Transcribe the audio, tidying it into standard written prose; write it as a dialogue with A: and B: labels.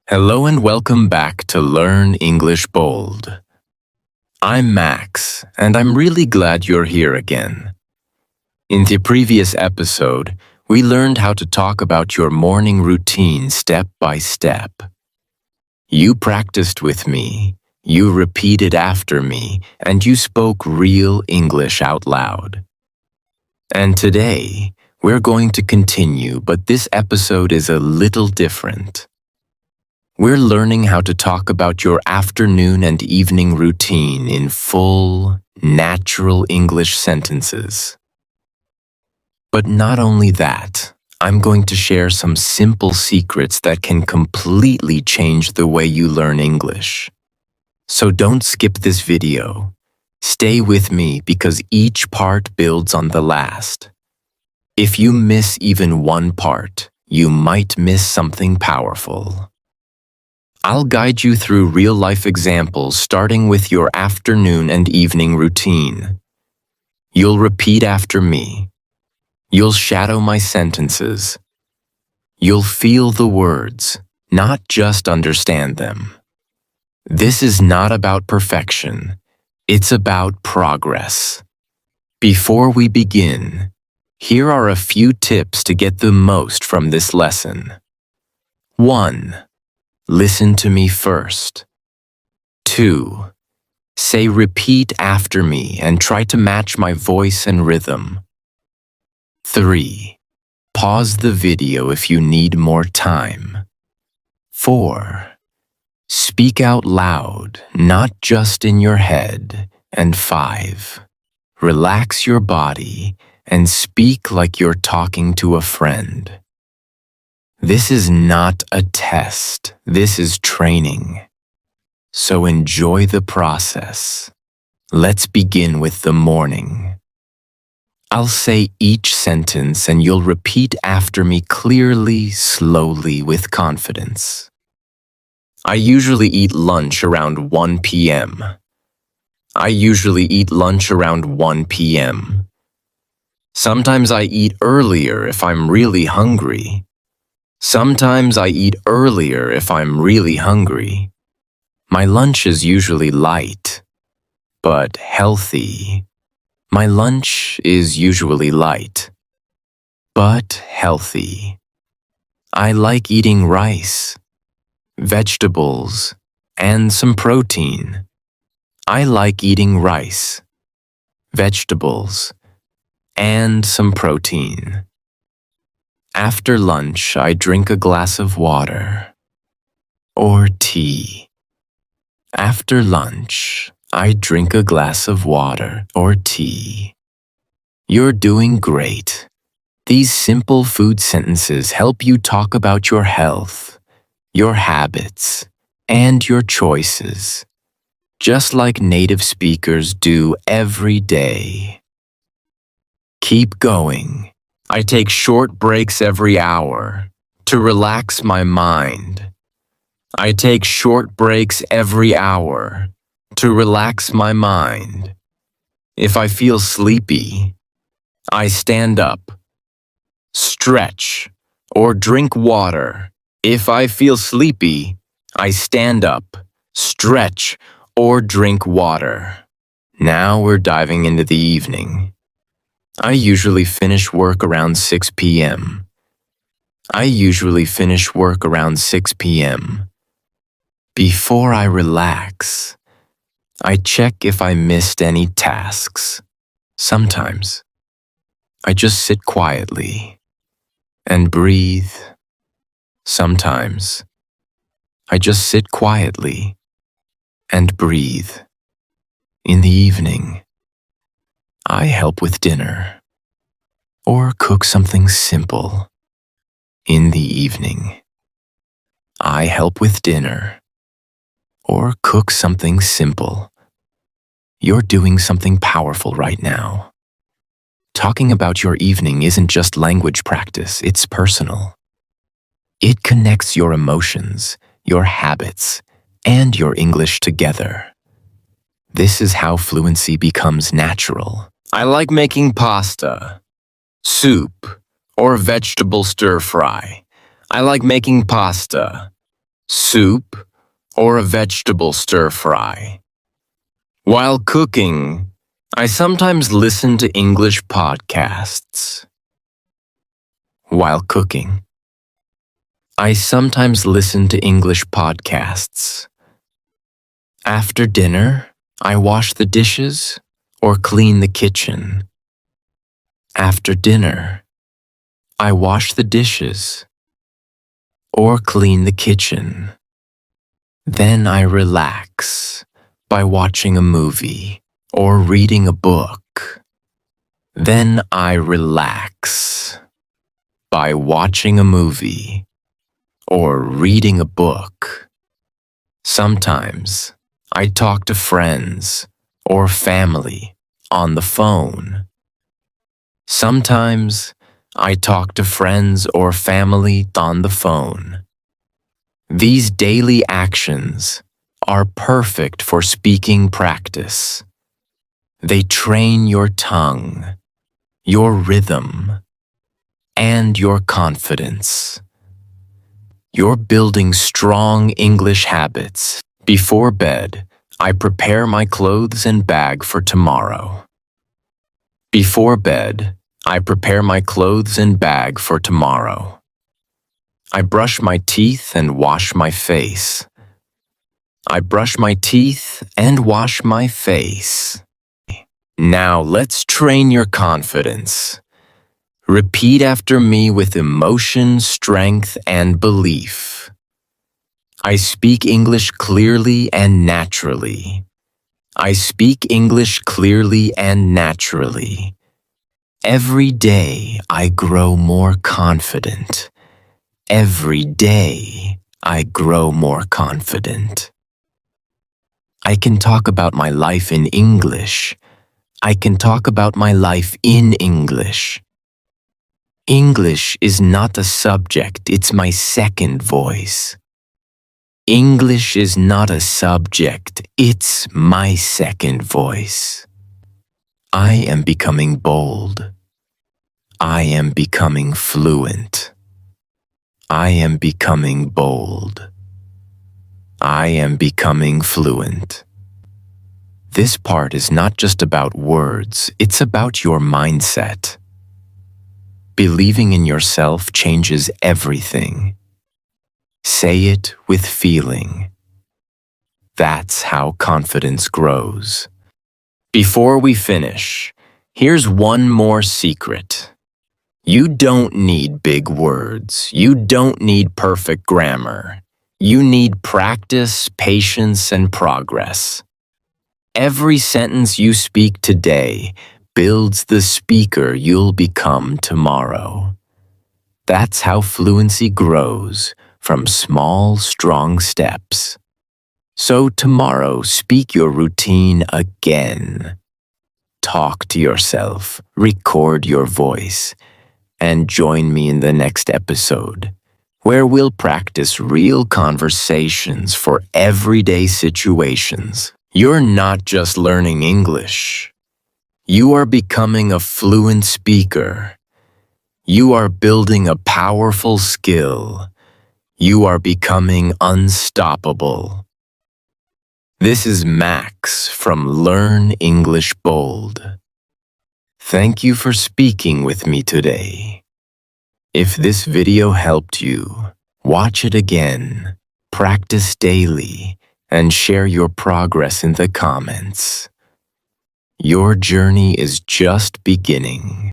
A: Hello and welcome back to Learn English Bold. I'm Max, and I'm really glad you're here again. In the previous episode, we learned how to talk about your morning routine step by step. You practiced with me, you repeated after me, and you spoke real English out loud. And today, we're going to continue, but this episode is a little different. We're learning how to talk about your afternoon and evening routine in full, natural English sentences. But not only that, I'm going to share some simple secrets that can completely change the way you learn English. So don't skip this video. Stay with me because each part builds on the last. If you miss even one part, you might miss something powerful. I'll guide you through real-life examples starting with your afternoon and evening routine. You'll repeat after me. You'll shadow my sentences. You'll feel the words, not just understand them. This is not about perfection. It's about progress. Before we begin, here are a few tips to get the most from this lesson. 1. Listen to me first. 2. Say repeat after me and try to match my voice and rhythm. 3. Pause the video if you need more time. 4. Speak out loud, not just in your head. And 5. Relax your body and speak like you're talking to a friend. This is not a test, this is training. So enjoy the process. Let's begin with the morning. I'll say each sentence and you'll repeat after me clearly, slowly, with confidence. I usually eat lunch around 1 p.m. I usually eat lunch around 1 p.m. Sometimes I eat earlier if I'm really hungry. Sometimes I eat earlier if I'm really hungry. My lunch is usually light, but healthy. My lunch is usually light, but healthy. I like eating rice, vegetables, and some protein. I like eating rice, vegetables, and some protein. After lunch, I drink a glass of water or tea. After lunch, I drink a glass of water or tea. You're doing great. These simple food sentences help you talk about your health, your habits, and your choices, just like native speakers do every day. Keep going. I take short breaks every hour to relax my mind. I take short breaks every hour to relax my mind. If I feel sleepy, I stand up, stretch, or drink water. If I feel sleepy, I stand up, stretch, or drink water. Now we're diving into the evening. I usually finish work around 6 p.m. I usually finish work around 6 p.m. Before I relax, I check if I missed any tasks. Sometimes, I just sit quietly and breathe. Sometimes, I just sit quietly and breathe. In the evening, I help with dinner or cook something simple. In the evening, I help with dinner or cook something simple. You're doing something powerful right now. Talking about your evening isn't just language practice, it's personal. It connects your emotions, your habits, and your English together. This is how fluency becomes natural. I like making pasta, soup, or vegetable stir-fry. I like making pasta, soup, or a vegetable stir-fry. While cooking, I sometimes listen to English podcasts. While cooking, I sometimes listen to English podcasts. After dinner, I wash the dishes or clean the kitchen. After dinner, I wash the dishes or clean the kitchen. Then I relax by watching a movie or reading a book. Then I relax by watching a movie or reading a book. Sometimes I talk to friends or family on the phone. Sometimes I talk to friends or family on the phone. These daily actions are perfect for speaking practice. They train your tongue, your rhythm, and your confidence. You're building strong English habits. Before bed, I prepare my clothes and bag for tomorrow. Before bed, I prepare my clothes and bag for tomorrow. I brush my teeth and wash my face. I brush my teeth and wash my face. Now let's train your confidence. Repeat after me with emotion, strength, and belief. I speak English clearly and naturally. I speak English clearly and naturally. Every day I grow more confident. Every day I grow more confident. I can talk about my life in English. I can talk about my life in English. English is not a subject, it's my second voice. English is not a subject, it's my second voice. I am becoming bold. I am becoming fluent. I am becoming bold. I am becoming fluent. This part is not just about words, it's about your mindset. Believing in yourself changes everything. Say it with feeling. That's how confidence grows. Before we finish, here's one more secret. You don't need big words. You don't need perfect grammar. You need practice, patience, and progress. Every sentence you speak today builds the speaker you'll become tomorrow. That's how fluency grows, from small, strong steps. So tomorrow, speak your routine again. Talk to yourself, record your voice, and join me in the next episode, where we'll practice real conversations for everyday situations. You're not just learning English. You are becoming a fluent speaker. You are building a powerful skill. You are becoming unstoppable. This is Max from Learn English Bold. Thank you for speaking with me today. If this video helped you, watch it again, practice daily, and share your progress in the comments. Your journey is just beginning.